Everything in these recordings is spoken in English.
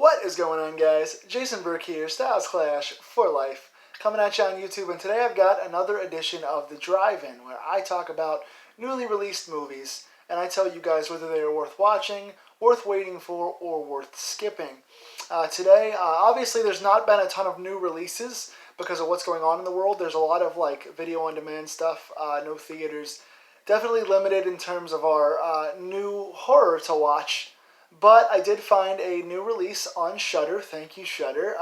What is going on, guys? Jason Burke here, Styles Clash for Life, coming at you on YouTube, and today I've got another edition of The Drive-In, where I talk about newly released movies, and I tell you guys whether they are worth watching, worth waiting for, or worth skipping. Today, obviously there's not been a ton of new releases because of what's going on in the world. There's a lot of video-on-demand stuff, no theaters. Definitely limited in terms of our new horror to watch. But I did find a new release on Shudder. Thank you, Shudder.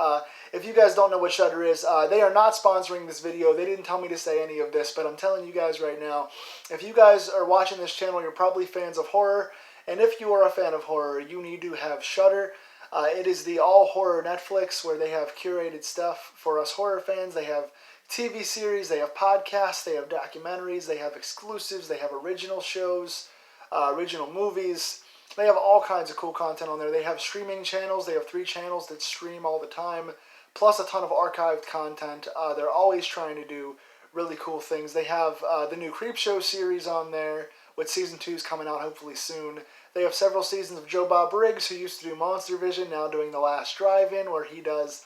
If you guys don't know what Shudder is, they are not sponsoring this video. They didn't tell me to say any of this, but I'm telling you guys right now, if you guys are watching this channel, you're probably fans of horror. And if you are a fan of horror, you need to have Shudder. It is the all-horror Netflix where they have curated stuff for us horror fans. They have TV series, they have podcasts, they have documentaries, they have exclusives, they have original shows, original movies. They have all kinds of cool content on there. They have streaming channels. They have 3 channels that stream all the time, plus a ton of archived content. They're always trying to do really cool things. They have the new Creepshow series on there, with Season 2 is coming out hopefully soon. They have several seasons of Joe Bob Briggs, who used to do Monster Vision, now doing The Last Drive-In, where he does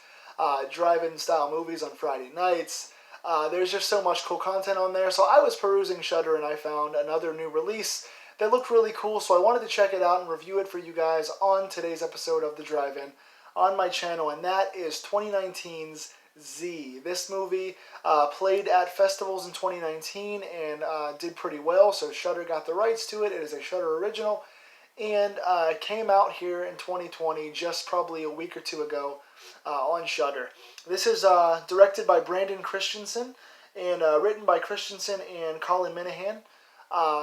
drive-in style movies on Friday nights. There's just so much cool content on there. So I was perusing Shudder and I found another new release that looked really cool, so I wanted to check it out and review it for you guys on today's episode of The Drive-In on my channel, and that is 2019's Z. This movie played at festivals in 2019 and did pretty well, so Shudder got the rights to it. It is a Shudder original, and came out here in 2020, just probably a week or two ago on Shudder. This is directed by Brandon Christensen and written by Christensen and Colin Minahan.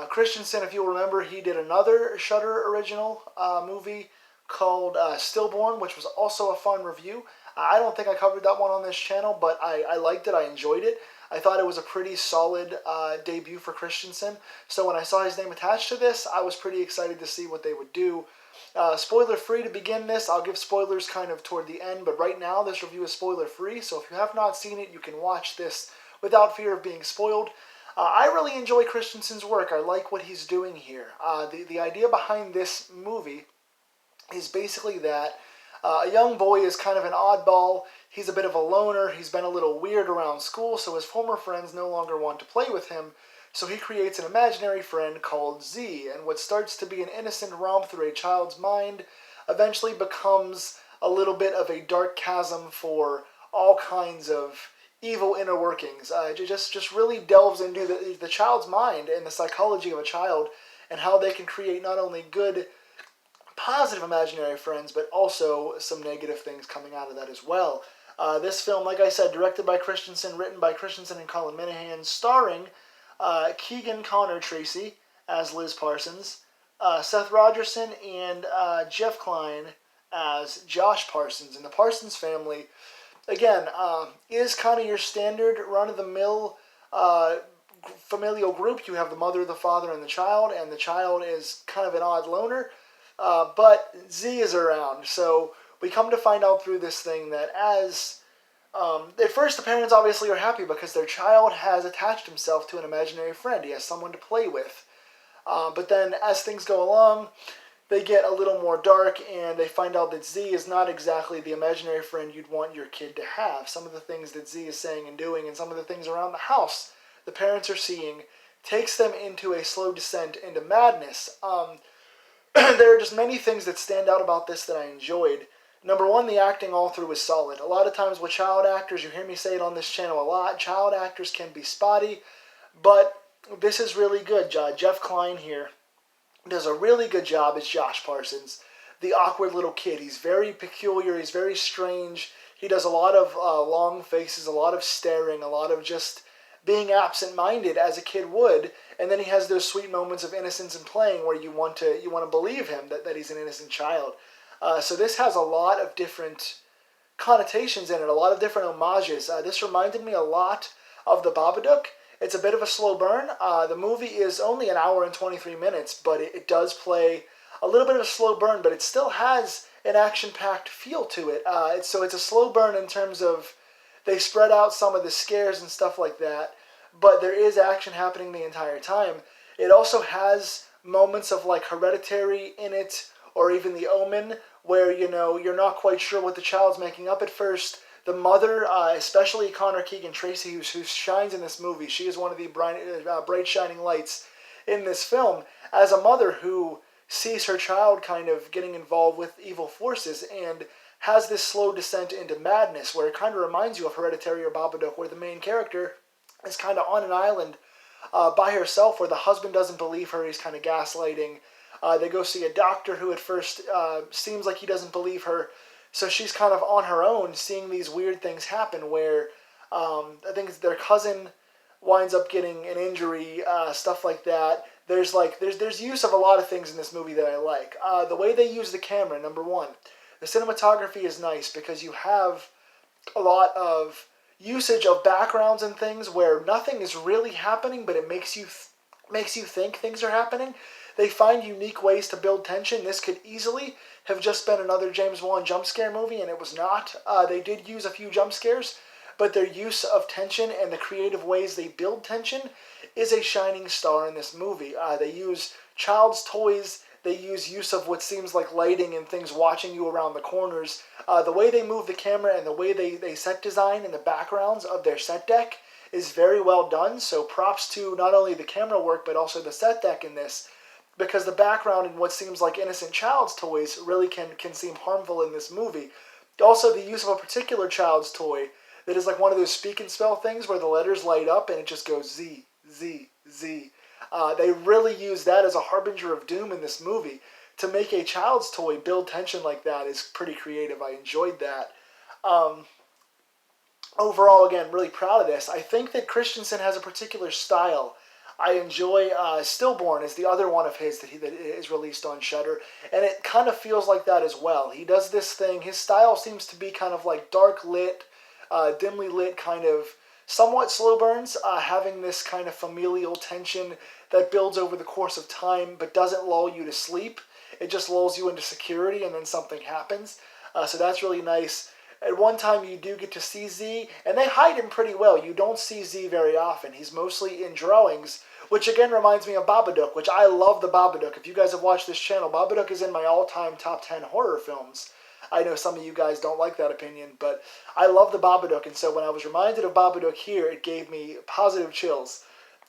Christensen, if you'll remember, he did another Shudder original movie called Stillborn, which was also a fun review. I don't think I covered that one on this channel, but I liked it. I enjoyed it. I thought it was a pretty solid debut for Christensen. So when I saw his name attached to this, I was pretty excited to see what they would do. Spoiler-free to begin this. I'll give spoilers kind of toward the end, but right now this review is spoiler-free. So if you have not seen it, you can watch this without fear of being spoiled. I really enjoy Christensen's work. I like what he's doing here. The idea behind this movie is basically that a young boy is kind of an oddball. He's a bit of a loner. He's been a little weird around school, so his former friends no longer want to play with him. So he creates an imaginary friend called Z, and what starts to be an innocent romp through a child's mind eventually becomes a little bit of a dark chasm for all kinds of evil inner workings. Just really delves into the child's mind and the psychology of a child and how they can create not only good, positive imaginary friends, but also some negative things coming out of that as well. This film, like I said, directed by Christensen, written by Christensen and Colin Minahan, starring Keegan Connor Tracy as Liz Parsons, Seth Rogerson and Jeff Kline as Josh Parsons. And the Parsons family, again, is kind of your standard run-of-the-mill familial group. You have the mother, the father, and the child is kind of an odd loner, but Z is around. So we come to find out through this thing that at first the parents obviously are happy because their child has attached himself to an imaginary friend. He has someone to play with. But then as things go along, they get a little more dark, and they find out that Z is not exactly the imaginary friend you'd want your kid to have. Some of the things that Z is saying and doing, and some of the things around the house the parents are seeing, takes them into a slow descent into madness. There are just many things that stand out about this that I enjoyed. Number one, the acting all through is solid. A lot of times with child actors, you hear me say it on this channel a lot, child actors can be spotty, but this is really good. Jeff Kline here does a really good job as Josh Parsons, the awkward little kid. He's very peculiar. He's very strange. He does a lot of long faces, a lot of staring, a lot of just being absent-minded as a kid would. And then he has those sweet moments of innocence and playing where you want to believe him that he's an innocent child. So this has a lot of different connotations in it, a lot of different homages. This reminded me a lot of The Babadook. It's a bit of a slow burn. The movie is only an hour and 23 minutes, but it does play a little bit of a slow burn, but it still has an action-packed feel to it. So it's a slow burn in terms of they spread out some of the scares and stuff like that, but there is action happening the entire time. It also has moments of like Hereditary in it, or even The Omen, where, you're not quite sure what the child's making up at first. The mother, especially Connor Keegan Tracy, who shines in this movie, she is one of the bright shining lights in this film, as a mother who sees her child kind of getting involved with evil forces and has this slow descent into madness, where it kind of reminds you of Hereditary or Babadook, where the main character is kind of on an island by herself, where the husband doesn't believe her, he's kind of gaslighting. They go see a doctor who at first seems like he doesn't believe her, so she's kind of on her own, seeing these weird things happen where I think their cousin winds up getting an injury, stuff like that. There's use of a lot of things in this movie that I like. The way they use the camera, number one. The cinematography is nice because you have a lot of usage of backgrounds and things where nothing is really happening, but it makes you think things are happening. They find unique ways to build tension. This could easily have just been another James Wan jump scare movie, and it was not. They did use a few jump scares, but their use of tension and the creative ways they build tension is a shining star in this movie. They use child's toys. They use of what seems like lighting and things watching you around the corners. The way they move the camera and the way they set design and the backgrounds of their set deck is very well done. So props to not only the camera work, but also the set deck in this, because the background and what seems like innocent child's toys really can seem harmful in this movie. Also, the use of a particular child's toy that is like one of those speak and spell things where the letters light up and it just goes Z, Z, Z. They really use that as a harbinger of doom in this movie. To make a child's toy build tension like that is pretty creative. I enjoyed that. Overall, again, really proud of this. I think that Christensen has a particular style. I enjoy Stillborn is the other one of his that is released on Shudder, and it kind of feels like that as well. He does this thing. His style seems to be kind of like dark lit, dimly lit, kind of somewhat slow burns, having this kind of familial tension that builds over the course of time, but doesn't lull you to sleep. It just lulls you into security, and then something happens. So that's really nice. At one time, you do get to see Z, and they hide him pretty well. You don't see Z very often. He's mostly in drawings, which again reminds me of Babadook, which I love the Babadook. If you guys have watched this channel, Babadook is in my all-time top 10 horror films. I know some of you guys don't like that opinion, but I love the Babadook, and so when I was reminded of Babadook here, it gave me positive chills.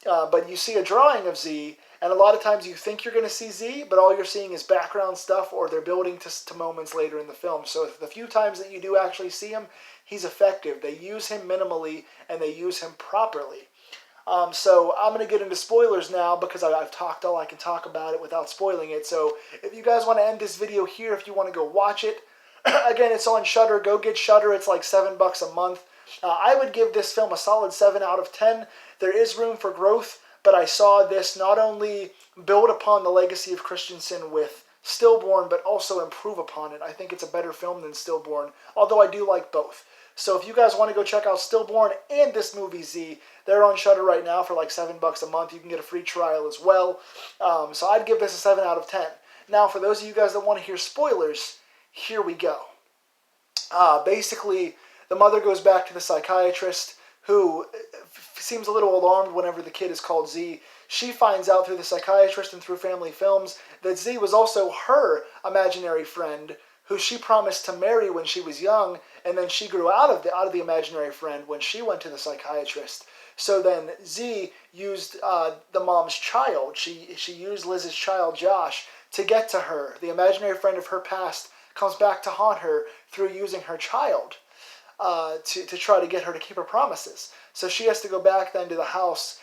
But you see a drawing of Z, and a lot of times you think you're going to see Z, but all you're seeing is background stuff, or they're building to moments later in the film. So the few times that you do actually see him, he's effective. They use him minimally, and they use him properly. So I'm going to get into spoilers now, because I've talked all I can talk about it without spoiling it. So if you guys want to end this video here, if you want to go watch it, again, it's on Shudder. Go get Shudder. It's like $7 a month. I would give this film a solid 7 out of 10. There is room for growth, but I saw this not only build upon the legacy of Christensen with Stillborn, but also improve upon it. I think it's a better film than Stillborn, although I do like both. So if you guys want to go check out Stillborn and this movie Z, they're on Shudder right now for like $7 a month. You can get a free trial as well. So I'd give this a 7 out of 10. Now, for those of you guys that want to hear spoilers, here we go. Basically, the mother goes back to the psychiatrist, who seems a little alarmed whenever the kid is called Z. She finds out through the psychiatrist and through family films that Z was also her imaginary friend, who she promised to marry when she was young, and then she grew out of the imaginary friend when she went to the psychiatrist. So then Z used the mom's child. She used Liz's child, Josh, to get to her. The imaginary friend of her past comes back to haunt her through using her child to try to get her to keep her promises. So she has to go back then to the house,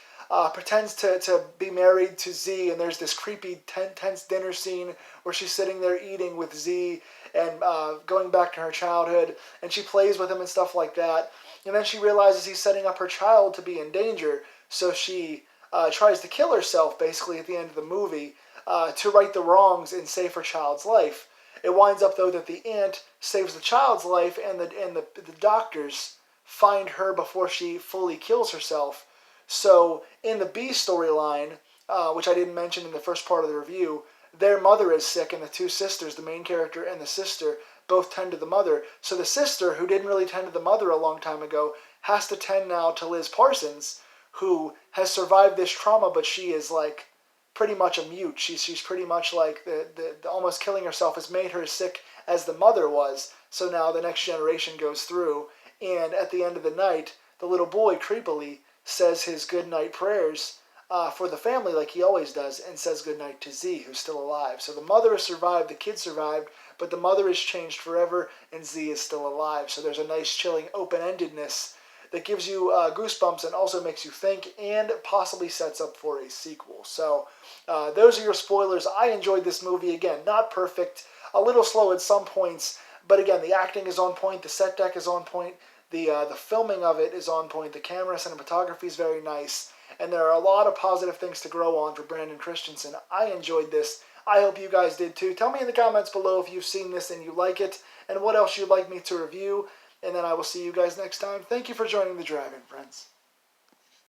pretends to be married to Z, and there's this creepy, tense dinner scene where she's sitting there eating with Z and going back to her childhood, and she plays with him and stuff like that. And then she realizes he's setting up her child to be in danger, so she tries to kill herself, basically, at the end of the movie, to right the wrongs and save her child's life. It winds up, though, that the aunt saves the child's life, and the doctors find her before she fully kills herself. So in the B storyline, which I didn't mention in the first part of the review, their mother is sick, and the two sisters, the main character and the sister, both tend to the mother. So the sister, who didn't really tend to the mother a long time ago, has to tend now to Liz Parsons, who has survived this trauma, but she is like pretty much a mute. She's pretty much like the almost killing herself has made her as sick as the mother was. So now the next generation goes through, and at the end of the night, the little boy creepily says his good night prayers for the family like he always does, and says goodnight to Z, who's still alive. So the mother has survived, the kid survived, but the mother is changed forever, and Z is still alive. So there's a nice chilling open-endedness that gives you goosebumps and also makes you think, and possibly sets up for a sequel. So those are your spoilers. I enjoyed this movie. Again, not perfect, a little slow at some points, but again, the acting is on point, the set deck is on point, the filming of it is on point, the camera cinematography is very nice, and there are a lot of positive things to grow on for Brandon Christensen. I enjoyed this. I hope you guys did too. Tell me in the comments below if you've seen this and you like it, and what else you'd like me to review, and then I will see you guys next time. Thank you for joining the Drive-In, friends.